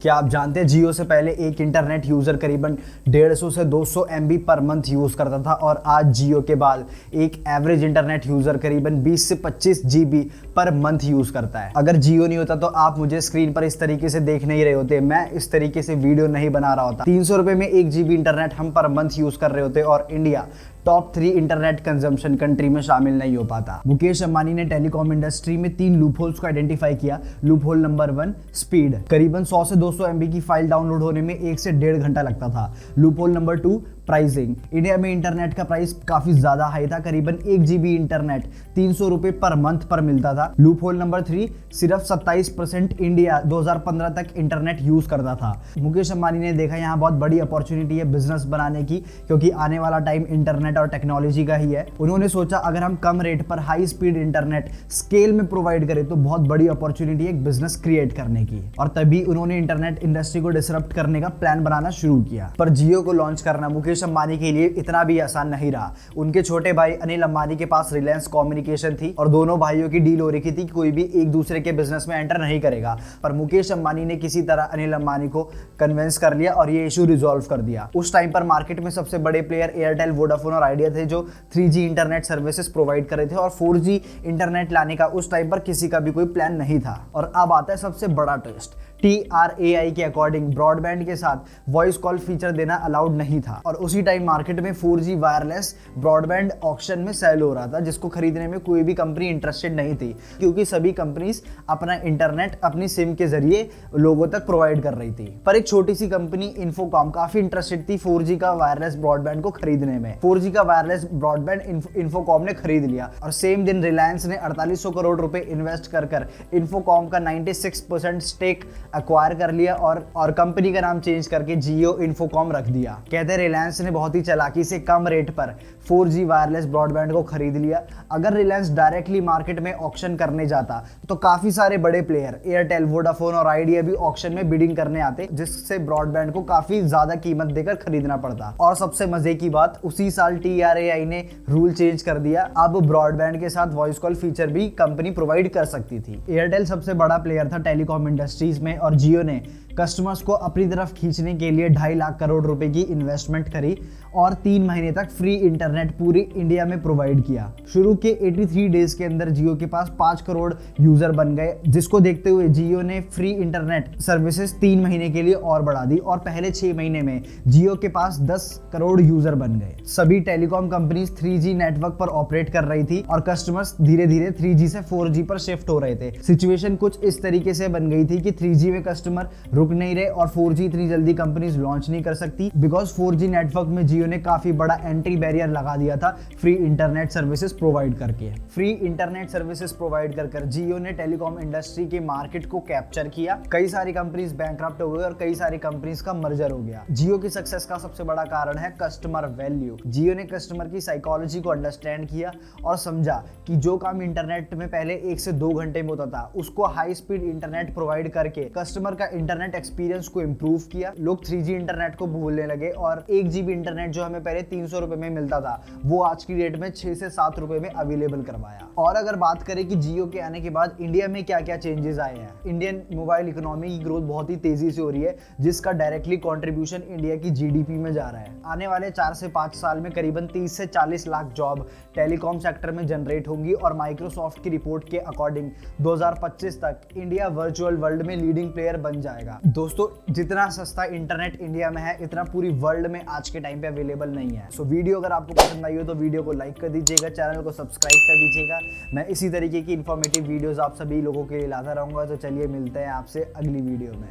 क्या आप जानते हैं जियो से पहले एक इंटरनेट यूजर करीबन 150 से 200 MB पर मंथ यूज करता था और आज जियो के बाद एक एवरेज इंटरनेट यूजर करीबन 20 से 25 GB पर मंथ यूज करता है। अगर जियो नहीं होता तो आप मुझे स्क्रीन पर इस तरीके से देख नहीं रहे होते, मैं इस तरीके से वीडियो नहीं बना रहा होता। 300 रुपए में 1 GB इंटरनेट हम पर मंथ यूज कर रहे होते और India top 3 internet consumption country में शामिल नहीं हो पाता। मुकेश अंबानी ने टेलीकॉम इंडस्ट्री में 3 लूपहोल्स को आइडेंटिफाई किया। लूपहोल नंबर 1 स्पीड, करीबन 100 से 200 MB की फाइल डाउनलोड होने में 1 से 1.5 घंटा लगता था। लूपहोल नंबर 2 प्राइसिंग, इंडिया में इंटरनेट का प्राइस काफी ज्यादा हाई था, करीबन 1 GB इंटरनेट 300 रुपए पर मंथ पर मिलता था। लूपहोल नंबर 3 सिर्फ 27% इंडिया 2015 तक इंटरनेट यूज करता था। मुकेश अंबानी ने देखा यहाँ बहुत बड़ी अपॉर्चुनिटी है बिजनेस बनाने की, क्योंकि आने वाला टाइम इंटरनेट और टेक्नोलॉजी का ही है। उन्होंने सोचा अगर हम कम रेट पर हाई स्पीड इंटरनेट स्केल में प्रोवाइड करें तो बहुत बड़ी अपॉर्चुनिटी है एक बिजनेस क्रिएट करने की, और तभी उन्होंने इंटरनेट इंडस्ट्री को डिसरप्ट करने का प्लान बनाना शुरू किया। पर जियो को लॉन्च करना मुकेश अंबानी के लिए इतना भी आसान नहीं रहा। उनके छोटे भाई अनिल अंबानी के पास रिलायंस कम्युनिकेशन थी और दोनों भाइयों की डील हो रही थी कि कोई भी एक दूसरे के बिजनेस में एंटर नहीं करेगा, पर मुकेश अंबानी ने किसी तरह अनिल अंबानी को कन्विंस कर लिया और ये इशू रिजॉल्व कर दिया। उस टाइम पर मार्केट में सबसे बड़े प्लेयर एयरटेल, वोडाफोन और आइडिया थे जो 3G इंटरनेट सर्विसेज प्रोवाइड कर रहे थे, और 4G इंटरनेट लाने का उस टाइम पर किसी का भी कोई प्लान नहीं था। और अब आता है सबसे बड़ा ट्विस्ट। TRAI के अकॉर्डिंग ब्रॉडबैंड के साथ वॉइस कॉल फीचर देना अलाउड नहीं था, और उसी टाइम मार्केट में 4G वायरलेस ब्रॉडबैंड ऑक्शन में सेल हो रहा था, जिसको खरीदने में कोई भी कंपनी इंटरेस्टेड नहीं थी, क्योंकि सभी कंपनीज अपना इंटरनेट अपनी सिम के जरिए लोगों तक प्रोवाइड कर रही थी। पर एक छोटी सी कंपनी इन्फोकॉम काफी इंटरेस्टेड थी 4G का वायरलेस ब्रॉडबैंड को खरीदने में। 4G का वायरलेस ब्रॉडबैंड इन्फोकॉम ने खरीद लिया, और सेम दिन रिलायंस ने 4800 करोड़ रुपए इन्वेस्ट कर इन्फोकॉम का 96% स्टेक एक्वायर कर लिया और कंपनी का नाम चेंज करके जियो इन्फोकॉम रख दिया। कहते हैं रिलायंस ने बहुत ही चालाकी से कम रेट पर 4G वायरलेस ब्रॉडबैंड को खरीद लिया। अगर रिलायंस डायरेक्टली मार्केट में ऑक्शन करने जाता तो काफी सारे बड़े प्लेयर एयरटेल, वोडाफोन और आइडिया भी ऑक्शन में बिडिंग करने आते, जिससे ब्रॉडबैंड को काफी ज्यादा कीमत देकर खरीदना पड़ता। और सबसे मजे की बात, उसी साल TRAI ने रूल चेंज कर दिया। अब ब्रॉडबैंड के साथ वॉइस कॉल फीचर भी कंपनी प्रोवाइड कर सकती थी। एयरटेल सबसे बड़ा प्लेयर था टेलीकॉम इंडस्ट्रीज में, और जियो ने कस्टमर्स को अपनी तरफ खींचने के लिए 2.5 लाख करोड़ रुपए की इन्वेस्टमेंट करी और 3 महीने तक फ्री इंटरनेट पूरी इंडिया में प्रोवाइड किया। शुरू के 83 डेज के अंदर जियो के पास 5 करोड़ यूजर बन गए, जिसको देखते हुए जियो ने फ्री इंटरनेट सर्विसेज 3 महीने के लिए और बढ़ा दी, और पहले 6 महीने में जियो के पास 10 करोड़ यूजर बन गए। सभी टेलीकॉम कंपनीज 3G नेटवर्क पर ऑपरेट कर रही थी और कस्टमर्स धीरे धीरे 3G से 4G पर शिफ्ट हो रहे थे। सिचुएशन कुछ इस तरीके से बन गई थी कि 3G में कस्टमर रुक नहीं रहे और 4G इतनी जल्दी कंपनीज लॉन्च नहीं कर सकती, बिकॉज 4G नेटवर्क में जियो ने काफी बड़ा एंट्री बैरियर लगा दिया था फ्री इंटरनेट सर्विसेज प्रोवाइड करके। फ्री इंटरनेट सर्विसेज प्रोवाइड कर जियो ने टेलीकॉम इंडस्ट्री के मार्केट को कैप्चर किया। कई सारी कंपनीज बैंकरप्ट हो गई और कई सारी कंपनीज का मर्जर हो गया। जियो की सक्सेस का सबसे बड़ा कारण है कस्टमर वैल्यू। जियो ने कस्टमर की साइकोलॉजी को अंडरस्टैंड किया और समझा कि जो काम इंटरनेट में पहले 1 से 2 घंटे में होता था, उसको हाई स्पीड इंटरनेट प्रोवाइड करके कस्टमर का इंटरनेट एक्सपीरियंस को इंप्रूव किया। लोग 3G इंटरनेट को भूलने लगे और 1 GB इंटरनेट जो हमें पहले 300 रुपए में मिलता था, वो आज की डेट में 6 से 7 रुपए में अवेलेबल करवाया। और अगर बात करें कि जियो के आने के बाद इंडिया में क्या क्या चेंजेस आए हैं, इंडियन मोबाइल इकोनॉमी की ग्रोथ बहुत ही तेजी से हो रही है, जिसका डायरेक्टली कंट्रीब्यूशन इंडिया की GDP में जा रहा है। आने वाले 4 से 5 साल में करीबन 30 से 40 लाख जॉब टेलीकॉम सेक्टर में जनरेट होंगी, और माइक्रोसॉफ्ट की रिपोर्ट के अकॉर्डिंग 2025 तक इंडिया वर्चुअल वर्ल्ड में लीडिंग प्लेयर बन जाएगा। दोस्तों, जितना सस्ता इंटरनेट इंडिया में है, इतना पूरी वर्ल्ड में आज के टाइम पे अवेलेबल नहीं है। सो वीडियो अगर आपको पसंद आई हो तो वीडियो को लाइक कर दीजिएगा, चैनल को सब्सक्राइब कर दीजिएगा। मैं इसी तरीके की इंफॉर्मेटिव वीडियोस आप सभी लोगों के लिए लाता रहूंगा। तो चलिए मिलते हैं आपसे अगली वीडियो में।